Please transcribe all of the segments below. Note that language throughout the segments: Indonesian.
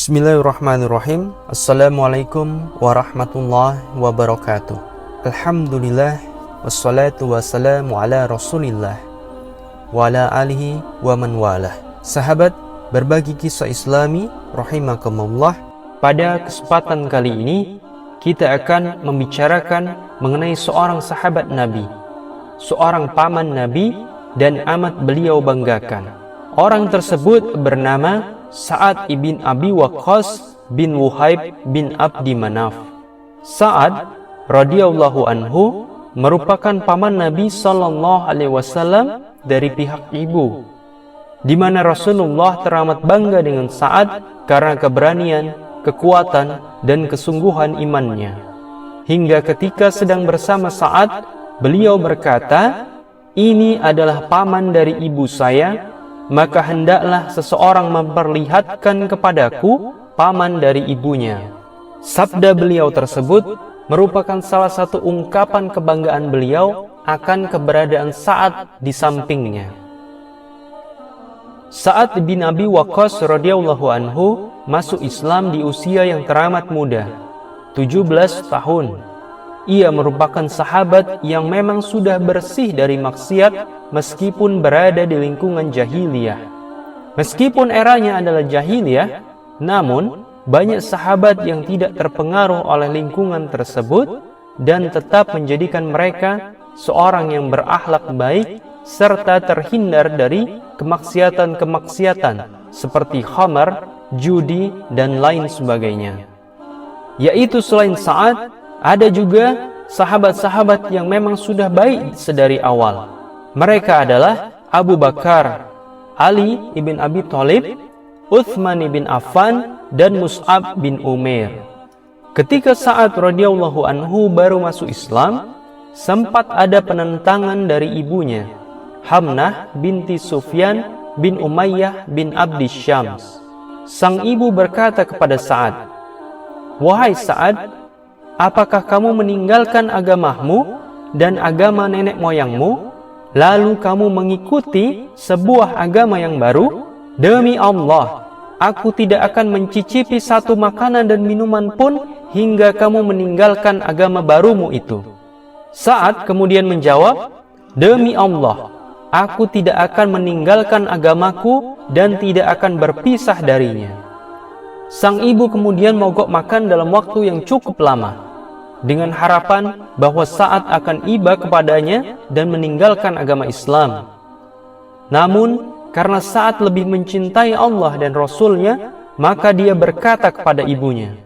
Bismillahirrahmanirrahim. Assalamualaikum warahmatullahi wabarakatuh. Alhamdulillah, wassalatu wassalamu ala rasulillah wa ala alihi wa man walah. Sahabat, berbagi kisah islami rahimakumullah. Pada kesempatan kali ini kita akan membicarakan mengenai seorang sahabat Nabi, seorang paman Nabi dan amat beliau banggakan. Orang tersebut bernama Sa'ad ibn Abi Waqqas bin Wuhaib bin Abdi Manaf. Sa'ad radhiyallahu anhu merupakan paman Nabi sallallahu alaihi wasallam dari pihak ibu, di mana Rasulullah teramat bangga dengan Sa'ad karena keberanian, kekuatan dan kesungguhan imannya. Hingga ketika sedang bersama Sa'ad, beliau berkata, "Ini adalah paman dari ibu saya, maka hendaklah seseorang memperlihatkan kepadaku paman dari ibunya." Sabda beliau tersebut merupakan salah satu ungkapan kebanggaan beliau akan keberadaan Sa'ad di sampingnya. Sa'ad bin Abi Waqqas radhiyallahu anhu masuk Islam di usia yang teramat muda, 17 tahun. Ia merupakan sahabat yang memang sudah bersih dari maksiat meskipun berada di lingkungan jahiliyah. Meskipun eranya adalah jahiliyah, namun banyak sahabat yang tidak terpengaruh oleh lingkungan tersebut dan tetap menjadikan mereka seorang yang berakhlak baik serta terhindar dari kemaksiatan-kemaksiatan seperti khamar, judi, dan lain sebagainya. Yaitu selain Sa'ad, ada juga sahabat-sahabat yang memang sudah baik sedari awal. Mereka adalah Abu Bakar, Ali ibn Abi Thalib, Utsman ibn Affan, dan Mus'ab bin Umair. Ketika Sa'ad radhiyallahu anhu baru masuk Islam, sempat ada penentangan dari ibunya, Hamnah binti Sufyan bin Umayyah bin Abdi Syams. Sang ibu berkata kepada Sa'ad, "Wahai Sa'ad, apakah kamu meninggalkan agamamu dan agama nenek moyangmu, lalu kamu mengikuti sebuah agama yang baru? Demi Allah, aku tidak akan mencicipi satu makanan dan minuman pun hingga kamu meninggalkan agama barumu itu." Sa'ad kemudian menjawab, "Demi Allah, aku tidak akan meninggalkan agamaku dan tidak akan berpisah darinya." Sang ibu kemudian mogok makan dalam waktu yang cukup lama, dengan harapan bahwa Sa'ad akan iba kepadanya dan meninggalkan agama Islam. Namun, karena Sa'ad lebih mencintai Allah dan Rasul-Nya, maka dia berkata kepada ibunya,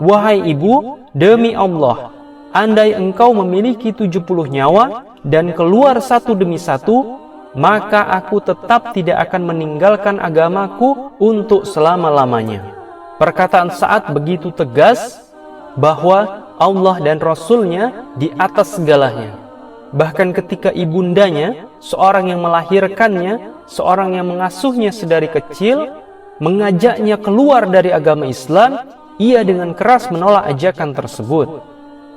"Wahai ibu, demi Allah, andai engkau memiliki 70 nyawa dan keluar satu demi satu, maka aku tetap tidak akan meninggalkan agamaku untuk selama-lamanya." Perkataan Sa'ad begitu tegas bahwa Allah dan Rasul-Nya di atas segalanya. Bahkan ketika ibundanya, seorang yang melahirkannya, seorang yang mengasuhnya sedari kecil, mengajaknya keluar dari agama Islam, ia dengan keras menolak ajakan tersebut.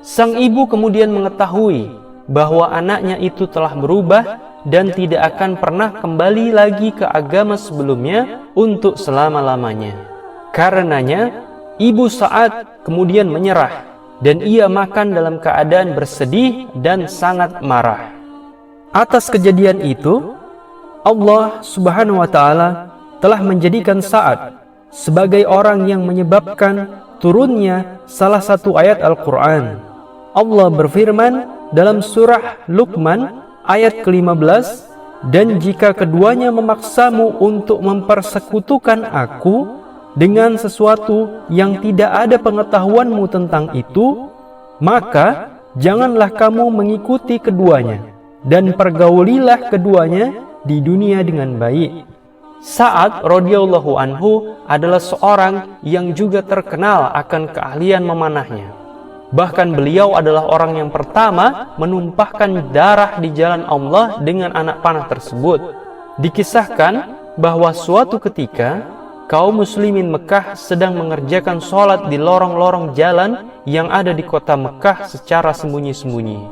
Sang ibu kemudian mengetahui bahwa anaknya itu telah berubah dan tidak akan pernah kembali lagi ke agama sebelumnya untuk selama-lamanya. Karenanya, ibu Sa'ad kemudian menyerah dan ia makan dalam keadaan bersedih dan sangat marah. Atas kejadian itu, Allah Subhanahu wa Ta'ala telah menjadikan Sa'ad sebagai orang yang menyebabkan turunnya salah satu ayat Al-Quran. Allah berfirman dalam surah Luqman ayat ke-15, "Dan jika keduanya memaksamu untuk mempersekutukan aku dengan sesuatu yang tidak ada pengetahuanmu tentang itu, maka janganlah kamu mengikuti keduanya, dan pergaulilah keduanya di dunia dengan baik." Sa'ad radhiyallahu anhu adalah seorang yang juga terkenal akan keahlian memanahnya. Bahkan beliau adalah orang yang pertama menumpahkan darah di jalan Allah dengan anak panah tersebut. Dikisahkan bahwa suatu ketika kaum muslimin Mekah sedang mengerjakan sholat di lorong-lorong jalan yang ada di kota Mekah secara sembunyi-sembunyi.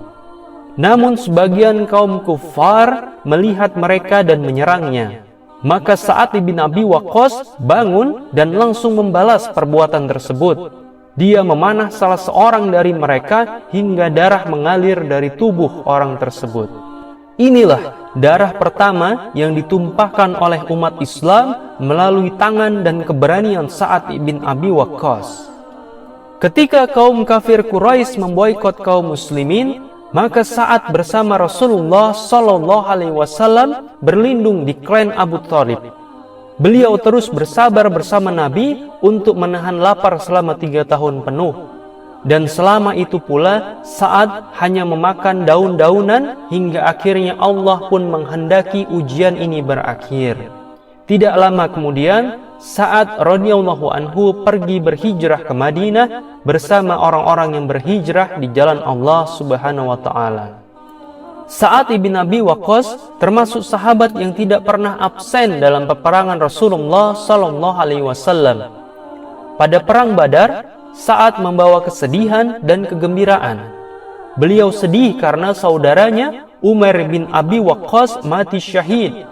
Namun sebagian kaum kufar melihat mereka dan menyerangnya. Maka Sa'ad bin Abi Waqqas bangun dan langsung membalas perbuatan tersebut. Dia memanah salah seorang dari mereka hingga darah mengalir dari tubuh orang tersebut. Inilah darah pertama yang ditumpahkan oleh umat Islam melalui tangan dan keberanian Sa'ad bin Abi Waqqas. Ketika kaum kafir Quraisy memboikot kaum muslimin, maka Sa'ad bersama Rasulullah Shallallahu Alaihi Wasallam berlindung di klan Abu Thalib. Beliau terus bersabar bersama Nabi untuk menahan lapar selama 3 tahun penuh. Dan selama itu pula Sa'ad hanya memakan daun-daunan hingga akhirnya Allah pun menghendaki ujian ini berakhir. Tidak lama kemudian Sa'ad radhiyallahu anhu pergi berhijrah ke Madinah bersama orang-orang yang berhijrah di jalan Allah Subhanahu wa taala. Sa'ad bin Abi Waqqas termasuk sahabat yang tidak pernah absen dalam peperangan Rasulullah sallallahu alaihi wasallam. Pada perang Badar, Sa'ad membawa kesedihan dan kegembiraan. Beliau sedih karena saudaranya Umar bin Abi Waqqas mati syahid.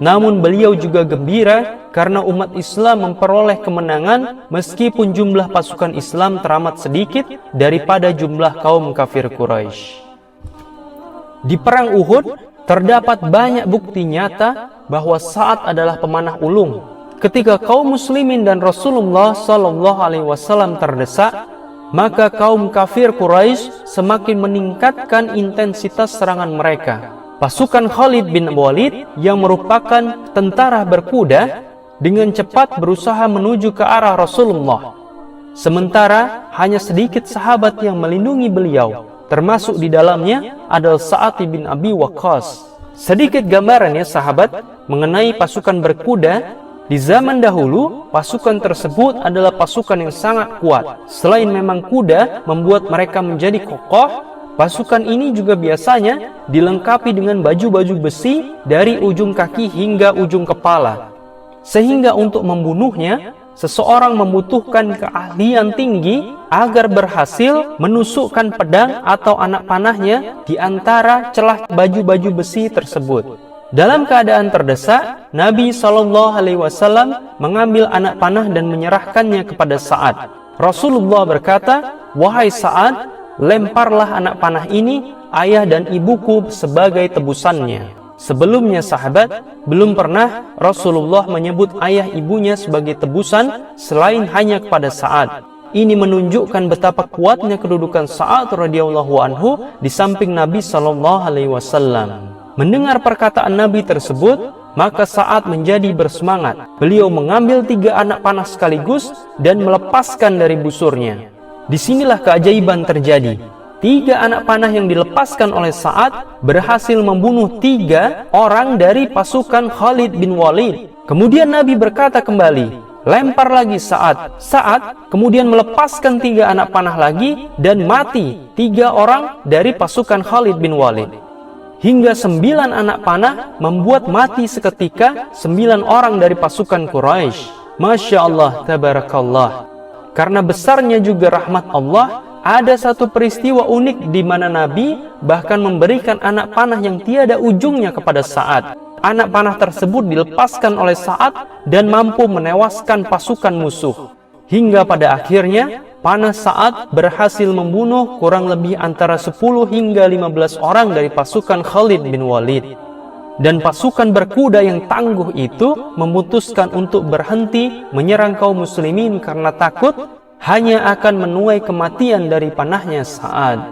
Namun beliau juga gembira karena umat Islam memperoleh kemenangan meskipun jumlah pasukan Islam teramat sedikit daripada jumlah kaum kafir Quraisy. Di perang Uhud terdapat banyak bukti nyata bahwa Sa'ad adalah pemanah ulung. Ketika kaum muslimin dan Rasulullah Shallallahu Alaihi Wasallam terdesak, maka kaum kafir Quraisy semakin meningkatkan intensitas serangan mereka. Pasukan Khalid bin Walid yang merupakan tentara berkuda dengan cepat berusaha menuju ke arah Rasulullah. Sementara hanya sedikit sahabat yang melindungi beliau, termasuk di dalamnya adalah Sa'ad bin Abi Waqqas. Sedikit gambarannya sahabat mengenai pasukan berkuda. Di zaman dahulu, pasukan tersebut adalah pasukan yang sangat kuat. Selain memang kuda membuat mereka menjadi kokoh, pasukan ini juga biasanya dilengkapi dengan baju-baju besi dari ujung kaki hingga ujung kepala. Sehingga untuk membunuhnya, seseorang membutuhkan keahlian tinggi agar berhasil menusukkan pedang atau anak panahnya di antara celah baju-baju besi tersebut. Dalam keadaan terdesak, Nabi SAW mengambil anak panah dan menyerahkannya kepada Sa'ad. Rasulullah berkata, "Wahai Sa'ad, lemparlah anak panah ini, ayah dan ibuku sebagai tebusannya." Sebelumnya sahabat, belum pernah Rasulullah menyebut ayah ibunya sebagai tebusan selain hanya kepada Sa'ad. Ini menunjukkan betapa kuatnya kedudukan Sa'ad radhiyallahu anhu di samping Nabi SAW. Mendengar perkataan Nabi tersebut, maka Sa'ad menjadi bersemangat. Beliau mengambil 3 anak panah sekaligus dan melepaskan dari busurnya. Disinilah keajaiban terjadi. 3 anak panah yang dilepaskan oleh Sa'ad berhasil membunuh 3 orang dari pasukan Khalid bin Walid. Kemudian Nabi berkata kembali, "Lempar lagi Sa'ad." Sa'ad kemudian melepaskan 3 anak panah lagi dan mati 3 orang dari pasukan Khalid bin Walid. Hingga 9 anak panah membuat mati seketika 9 orang dari pasukan Quraisy. Masya Allah, tabarakallah. Karena besarnya juga rahmat Allah, ada satu peristiwa unik di mana Nabi bahkan memberikan anak panah yang tiada ujungnya kepada Sa'ad. Anak panah tersebut dilepaskan oleh Sa'ad dan mampu menewaskan pasukan musuh. Hingga pada akhirnya, panah Sa'ad berhasil membunuh kurang lebih antara 10 hingga 15 orang dari pasukan Khalid bin Walid. Dan pasukan berkuda yang tangguh itu memutuskan untuk berhenti menyerang kaum muslimin karena takut hanya akan menuai kematian dari panahnya Sa'ad.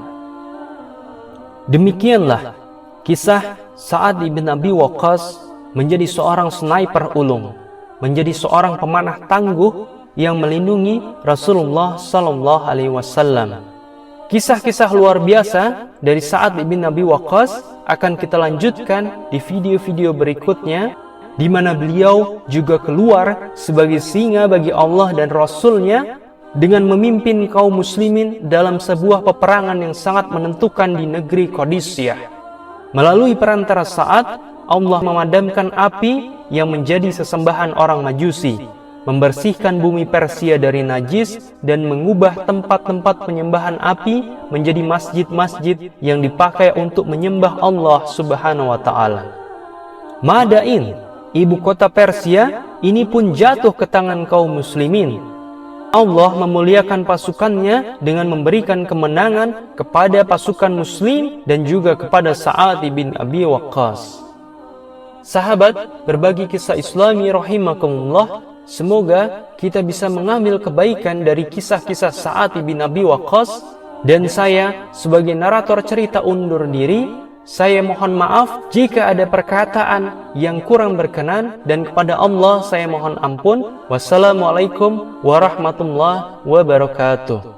Demikianlah kisah Sa'ad bin Abi Waqqas menjadi seorang sniper ulung, menjadi seorang pemanah tangguh yang melindungi Rasulullah Sallallahu Alaihi Wasallam. Kisah-kisah luar biasa dari Sa'ad bin Abi Waqqas akan kita lanjutkan di video-video berikutnya, di mana beliau juga keluar sebagai singa bagi Allah dan Rasul-Nya dengan memimpin kaum muslimin dalam sebuah peperangan yang sangat menentukan di negeri Qadisiyah. Melalui perantara Sa'ad, Allah memadamkan api yang menjadi sesembahan orang Majusi, membersihkan bumi Persia dari najis, dan mengubah tempat-tempat penyembahan api menjadi masjid-masjid yang dipakai untuk menyembah Allah Subhanahu wa Ta'ala. Madain, ibu kota Persia, ini pun jatuh ke tangan kaum muslimin. Allah memuliakan pasukannya dengan memberikan kemenangan kepada pasukan muslim dan juga kepada Sa'ad bin Abi Waqqas. Sahabat, berbagi kisah Islami rahimakumullah, semoga kita bisa mengambil kebaikan dari kisah-kisah Sa'ad bin Abi Waqqas. Dan saya sebagai narator cerita undur diri. Saya mohon maaf jika ada perkataan yang kurang berkenan, dan kepada Allah saya mohon ampun. Wassalamualaikum warahmatullahi wabarakatuh.